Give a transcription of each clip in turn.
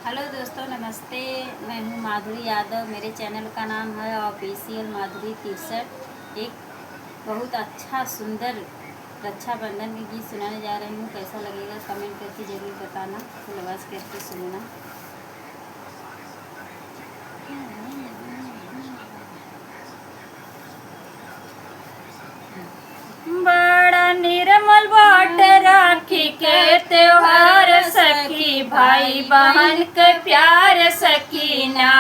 Hello दोस्तों, नमस्ते। मैं हूँ माधुरी यादव। मेरे चैनल का नाम है ऑफिशियल माधुरी 63। एक बहुत अच्छा सुंदर रक्षाबंधन के गीत सुनाने जा रही हूँ। कैसा लगेगा कमेंट करके ज़रूर बताना। फुल आवाज़ करके सुनना। बड़ा निर्मल बाट राखी के त्योहार सखी, भाई बहन के प्यार सकीना।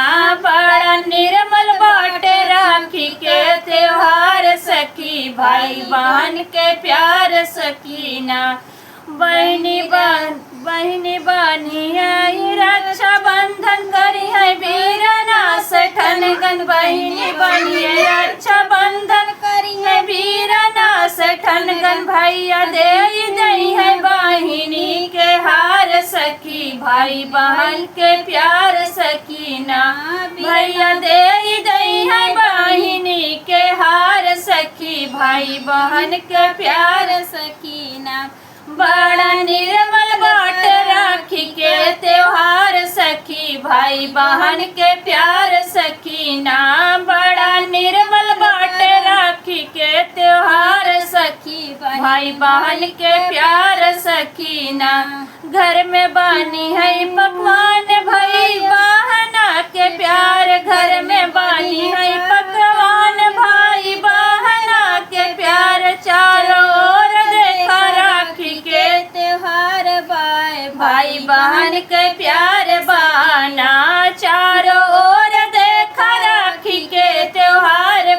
बड़ा निर्मल बाट राखी के त्योहार सखी, भाई बहन के प्यार सकीना। बहनी बनी है रक्षा बंधन करी है वीरना सठनगन। बहनी बनी है रक्षा बंधन करी है वीरना सठनगन। भैया दे दई है बहिनी के हार सखी, भाई बहन के प्यार सकीना। भैया दे दई है बहिनी के हार सखी, भाई बहन के प्यार सकीना। बड़ा निर्मल बाट राखी के त्योहार सखी, भाई बहन के प्यार सकीना। बड़ा निर्मल बाट राखी के त्योहार सखी, भाई बहन के प्यार सकीना। घर में बानी है पकवान भाई बहना के प्यार, घर में बानी है पकवान भाई बहना के प्यार। चारों ओर देखा राखी के त्योहार, भाई बहन के प्यार बाना। चारों ओर देखा राखी के त्योहार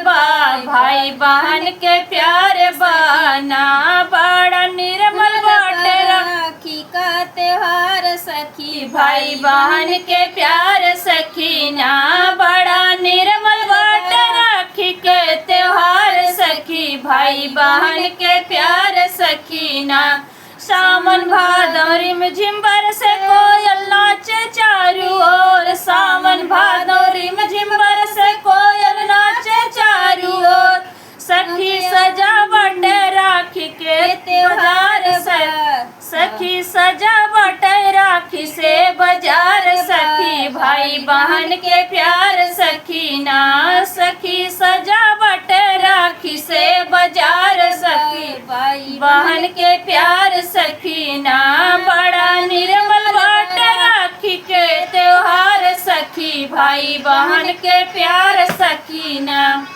भाई बहन के प्यार बाना। बड़ा निर्मल बाट राखी का त्योहार सखी, भाई बहन के प्यार सकीना। बड़ा निर्मल बाट राखी के त्योहार सखी, भाई बहन के प्यार सकीना। सावन भादो रिमझिम बरसे कोयल नाचे चारू ओर। सावन भादो रिमझिम बरसे कोयल नाचे चारू ओर। सखी सजावट राखी के त्योहार सखी सजावट राखी से बाजार सखी, भाई बहन के प्यार सकीना। सखी सजावट राखी से बाजार सखी, भाई बहन के प्यार सकीना। बड़ा निर्मल बाट राखी के त्योहार सखी, भाई बहन के प्यार सकीना।